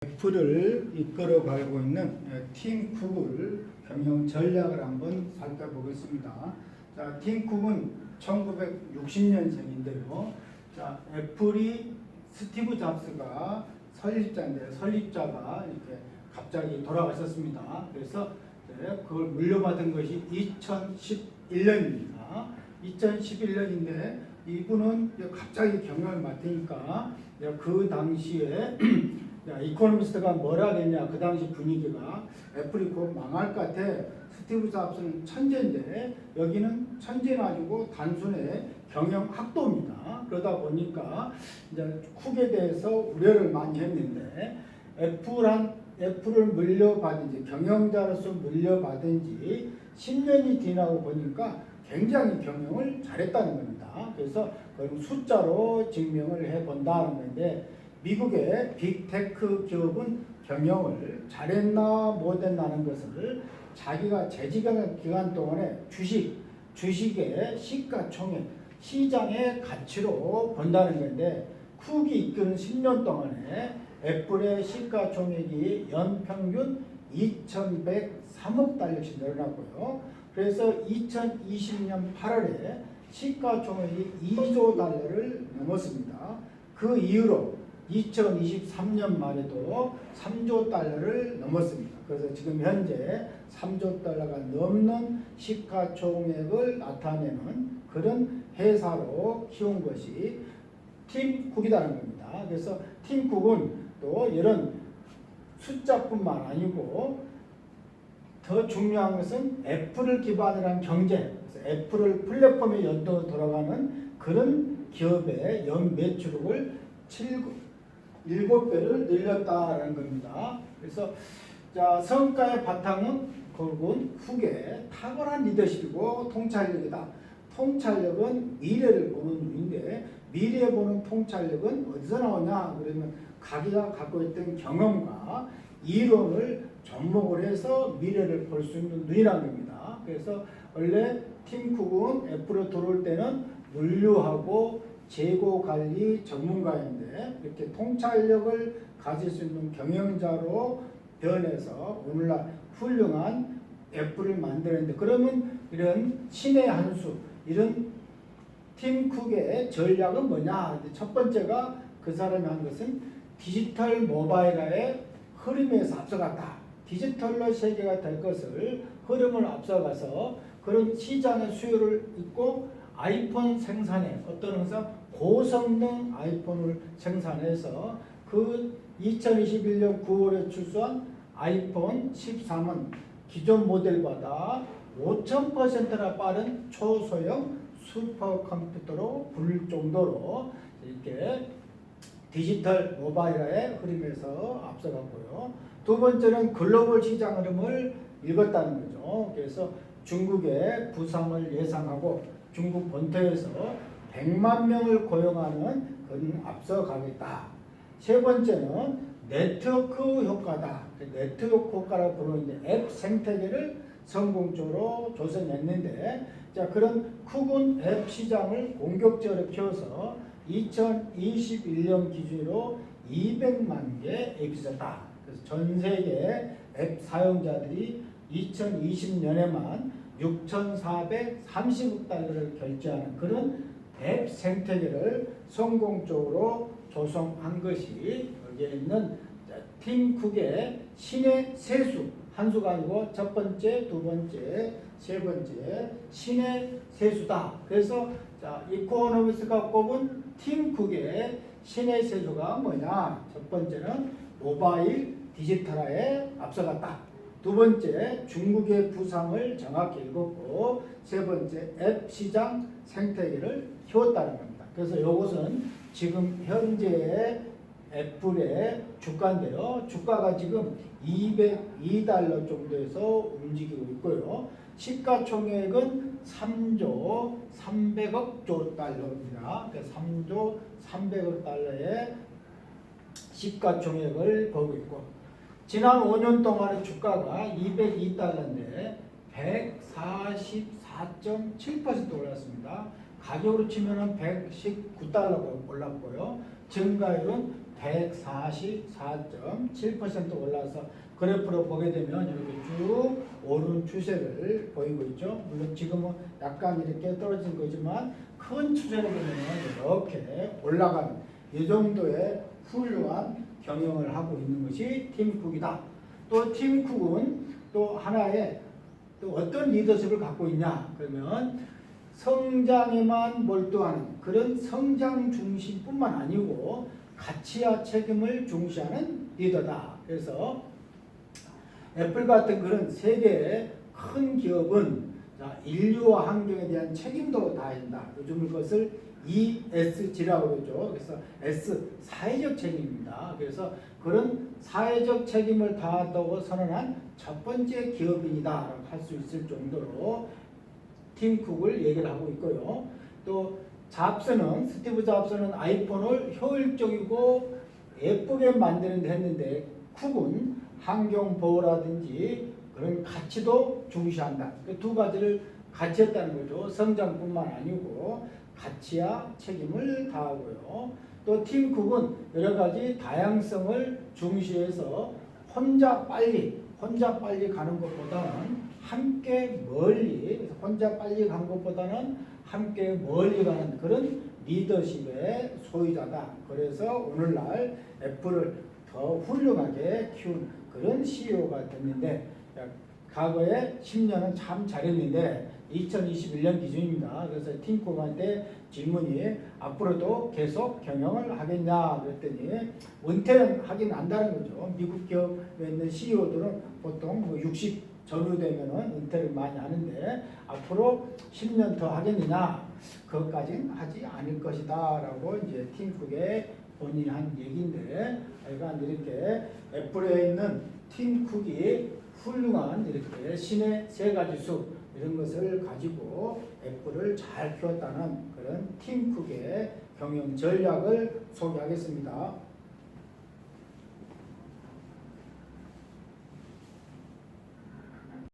애플을 이끌어가고 있는 팀 쿡을 경영 전략을 한번 살펴보겠습니다. 자, 팀 쿡은 1960년생인데요. 자, 애플이 스티브 잡스가 설립자인데 설립자가 이렇게 갑자기 돌아가셨습니다. 그래서 그걸 물려받은 것이 2011년입니다. 2011년인데 이분은 갑자기 경영을 맡으니까 그 당시에 이코노미스트가 뭐라 했냐, 그 당시 분위기가 애플이 곧 망할 것 같아. 스티브 잡스는 천재인데 여기는 천재 가지고 단순히 경영 학도입니다. 그러다 보니까 이제 쿡에 대해서 우려를 많이 했는데 애플을 물려받은 지, 경영자로서 물려받은 지 10년이 지나고 보니까 굉장히 경영을 잘했다는 겁니다. 그래서 그걸 숫자로 증명을 해본다는 건데, 미국의 빅테크 기업은 경영을 잘했나 못했나는 것을 자기가 재직 기간 동안에 주식의 시가총액, 시장의 가치로 본다는 건데, 쿡이 이끄는 10년 동안에 애플의 시가총액이 연평균 2,103억 달러씩 늘어났고요. 그래서 2020년 8월에 시가총액이 2조 달러를 넘었습니다. 그 이후로 2023년 말에도 3조 달러를 넘었습니다. 그래서 지금 현재 3조 달러가 넘는 시가총액을 나타내는 그런 회사로 키운 것이 팀 쿡이라는 겁니다. 그래서 팀 쿡은 또 이런 숫자뿐만 아니고 더 중요한 것은 애플을 기반으로 한 경제, 그래서 애플을 플랫폼에 연동으로 돌아가는 그런 기업의 연 매출액을 7배를 늘렸다는 겁니다. 그래서 자, 성과의 바탕은 결국은 쿡의 탁월한 리더십이고 통찰력이다. 통찰력은 미래를 보는 눈인데, 미래에 보는 통찰력은 어디서 나오냐 그러면 자기가 갖고 있던 경험과 이론을 접목을 해서 미래를 볼 수 있는 눈이라는 겁니다. 그래서 원래 팀 쿡은 애플에 들어올 때는 물류하고 재고 관리 전문가인데 이렇게 통찰력을 가질 수 있는 경영자로 변해서 오늘날 훌륭한 애플을 만드는데, 그러면 이런 신의 한 수, 이런 팀 쿡의 전략은 뭐냐? 첫 번째가 그 사람이 한 것은 디지털 모바일화의 흐름에서 앞서갔다. 디지털로 세계가 될 것을 흐름을 앞서가서 그런 시장의 수요를 있고 아이폰 생산에 어떤 의사 고성능 아이폰을 생산해서 그 2021년 9월에 출소한 아이폰 13은 기존 모델보다 5000%나 빠른 초소형 슈퍼컴퓨터로 부를 정도로 이렇게 디지털 모바일화의 흐름에서 앞서갔고요. 두 번째는 글로벌 시장 흐름을 읽었다는 거죠. 그래서 중국의 부상을 예상하고 중국 본토에서 100만 명을 고용하는 그런 앞서가겠다. 세 번째는 네트워크 효과다. 네트워크 효과라고 부르는데 앱 생태계를 성공적으로 조성했는데, 자, 그런 쿡은 앱 시장을 공격적으로 키워서 2021년 기준으로 200만 개 앱이 있었다. 그래서 전 세계 앱 사용자들이 2020년에만 6,430억 달러를 결제하는 그런 앱 생태계를 성공적으로 조성한 것이 여기에 있는 팀 쿡의 신의 세수, 한 수가 아니고 첫 번째, 두 번째, 세 번째 신의 세수다. 그래서 자, 이코노미스트가 꼽은 팀 쿡의 신의 세수가 뭐냐? 첫 번째는 모바일 디지털화에 앞서갔다. 두 번째, 중국의 부상을 정확히 읽었고, 세 번째, 앱 시장 생태계를 키웠다는 겁니다. 그래서 이것은 지금 현재의 애플의 주가인데요. 주가가 지금 202달러 정도에서 움직이고 있고요. 시가총액은 3조 300억 달러입니다. 3조 300억 달러의 시가총액을 보고 있고, 지난 5년 동안의 주가가 202달러인데 144.7% 올랐습니다. 가격으로 치면은 119달러가 올랐고요. 증가율은 144.7% 올라서 그래프로 보게 되면 이렇게 쭉 오른 추세를 보이고 있죠. 물론 지금은 약간 이렇게 떨어진 거지만 큰 추세로 보면 이렇게 올라가는 이 정도의 훌륭한 경영을 하고 있는 것이 팀쿡이다. 또 팀쿡은 또 하나의 또 어떤 리더십을 갖고 있냐 그러면 성장에만 몰두하는 그런 성장 중심뿐만 아니고 가치와 책임을 중시하는 리더다. 그래서 애플 같은 그런 세계의 큰 기업은 인류와 환경에 대한 책임도 다한다. 요즘 그것을 ESG라고 그러죠. 그래서 S 사회적 책임입니다. 그래서 그런 사회적 책임을 다한다고 선언한 첫 번째 기업인이다라고 할 수 있을 정도로 팀쿡을 얘기를 하고 있고요. 또 스티브 잡스는 아이폰을 효율적이고 예쁘게 만드는 데 했는데 쿡은 환경 보호라든지 그런 가치도 중시한다. 그 두 가지를 같이 했다는 거죠. 성장뿐만 아니고 가치와 책임을 다하고요. 또 팀쿡은 여러 가지 다양성을 중시해서 혼자 빨리 가는 것보다는 함께 멀리 가는 그런 리더십의 소유자다. 그래서 오늘날 애플을 더 훌륭하게 키운 그런 CEO가 됐는데 과거에 10년은 참 잘했는데 2021년 기준입니다. 그래서 팀쿡한테 질문이 앞으로도 계속 경영을 하겠냐 그랬더니 은퇴는 하긴 한다는 거죠. 미국 기업에 있는 CEO들은 보통 60 전후되면은 은퇴를 많이 하는데 앞으로 10년 더 하겠느냐 그것까지는 하지 않을 것이다 라고 이제 팀쿡의 본인이 한 얘기인데 약간 이렇게 애플에 있는 팀쿡이 훌륭한 이렇게 신의 세 가지 수 이런 것을 가지고 애플을 잘 키웠다는 그런 팀쿡의 경영 전략을 소개하겠습니다.